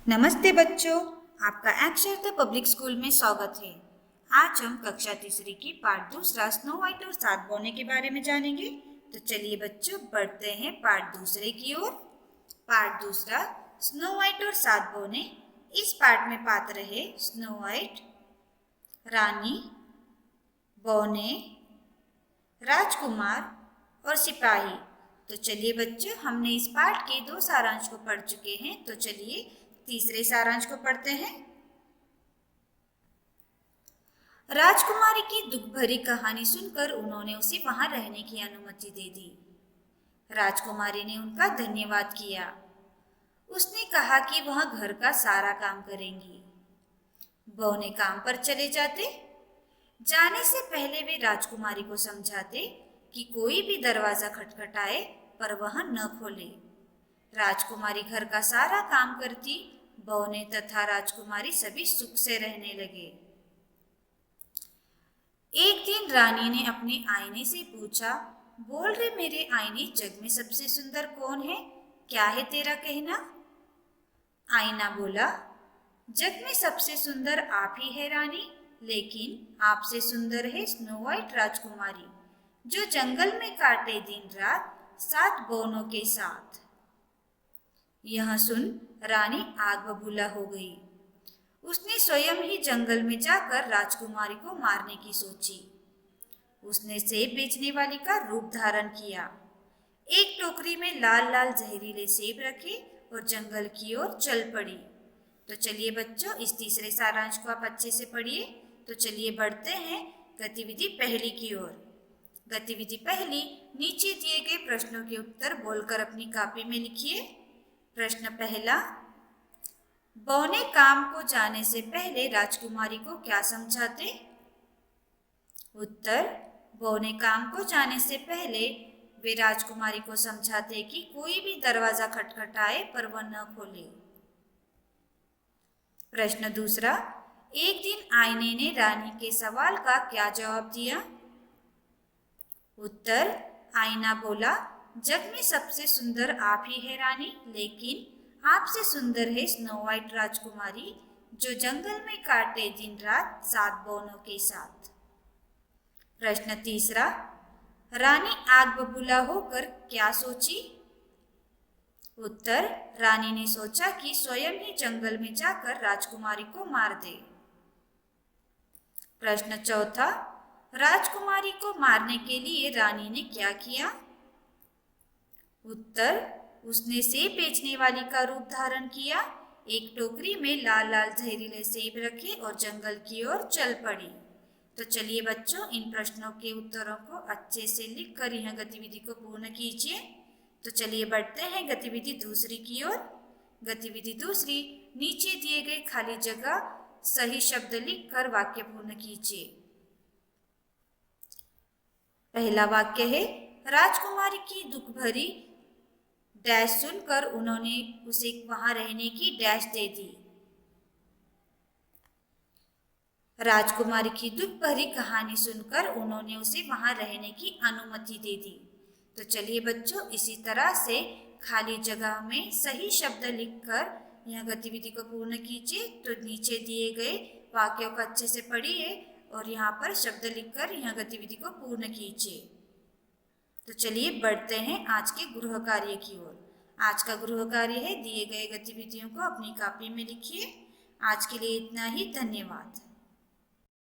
नमस्ते बच्चों, आपका अक्षरता पब्लिक स्कूल में स्वागत है। आज हम कक्षा तीसरी की पाठ दूसरा स्नो व्हाइट और सात बौने के बारे में जानेंगे। तो चलिए बच्चों बढ़ते हैं पाठ दूसरे की ओर। पाठ दूसरा स्नो व्हाइट और सात बौने। इस पाठ में पात्र है स्नो व्हाइट, रानी, बौने, राजकुमार और सिपाही। तो चलिए बच्चों, हमने इस पाठ के 2 सारांश को पढ़ चुके हैं। तो चलिए तीसरे सारांश को पढ़ते हैं। राजकुमारी की दुख भरी कहानी सुनकर उन्होंने उसे वहां रहने की अनुमति दे दी। राजकुमारी ने उनका धन्यवाद किया। उसने कहा कि वह घर का सारा काम करेंगी। बौने काम पर चले जाते। जाने से पहले वे राजकुमारी को समझाते कि कोई भी दरवाजा खटखटाए पर वह न खोले। राजकुमारी घर का सारा काम करती। बौने तथा राजकुमारी सभी सुख से रहने लगे। एक दिन रानी ने अपने आईने से पूछा, बोल रे मेरे आईने, जग में सबसे सुंदर कौन है? क्या है तेरा कहना? आईना बोला, जग में सबसे सुंदर आप ही है रानी, लेकिन आपसे सुंदर है स्नो व्हाइट राजकुमारी, जो जंगल में काटे दिन रात 7 बौनों के साथ। यह सुन रानी आग बबूला हो गई। उसने स्वयं ही जंगल में जाकर राजकुमारी को मारने की सोची। उसने सेब बेचने वाली का रूप धारण किया। एक टोकरी में लाल लाल जहरीले सेब रखे और जंगल की ओर चल पड़ी। तो चलिए बच्चों, इस तीसरे सारांश को आप अच्छे से पढ़िए। तो चलिए बढ़ते हैं गतिविधि पहली की ओर। गतिविधि पहली, नीचे दिए गए प्रश्नों के उत्तर बोलकर अपनी कॉपी में लिखिए। प्रश्न पहला, बौने काम को जाने से पहले राजकुमारी को क्या समझाते? उत्तर, बौने काम को जाने से पहले वे राजकुमारी को समझाते कि कोई भी दरवाजा खटखटाए पर वह न खोले। प्रश्न दूसरा, एक दिन आईने ने रानी के सवाल का क्या जवाब दिया? उत्तर, आईना बोला, जग में सबसे सुंदर आप ही है रानी, लेकिन आपसे सुंदर है स्नो व्हाइट राजकुमारी, जो जंगल में काटे दिन रात 7 बौनों के साथ। प्रश्न तीसरा, रानी आग बबूला होकर क्या सोची? उत्तर, रानी ने सोचा कि स्वयं ही जंगल में जाकर राजकुमारी को मार दे। प्रश्न चौथा, राजकुमारी को मारने के लिए रानी ने क्या किया? उत्तर, उसने सेब बेचने वाली का रूप धारण किया, एक टोकरी में लाल लाल जहरीले सेब रखे और जंगल की ओर चल पड़ी। तो चलिए बच्चों, इन प्रश्नों के उत्तरों को अच्छे से लिखकर यह गतिविधि को पूर्ण कीजिए। तो चलिए बढ़ते हैं गतिविधि दूसरी की ओर। गतिविधि दूसरी, नीचे दिए गए खाली जगह सही शब्द लिखकर वाक्य पूर्ण कीजिए। पहला वाक्य है, राजकुमारी की दुख भरी डैश सुनकर उन्होंने उसे वहां रहने की डैश दे दी। राजकुमारी की दुख भरी कहानी सुनकर उन्होंने उसे वहां रहने की अनुमति दे दी। तो चलिए बच्चों, इसी तरह से खाली जगह में सही शब्द लिखकर यह गतिविधि को पूर्ण कीजिए। तो नीचे दिए गए वाक्यों को अच्छे से पढ़िए और यहाँ पर शब्द लिखकर यह गतिविधि को पूर्ण कीजिए। तो चलिए बढ़ते हैं आज के गृह कार्य की ओर। आज का गृह कार्य है, दिए गए गतिविधियों को अपनी कॉपी में लिखिए। आज के लिए इतना ही, धन्यवाद।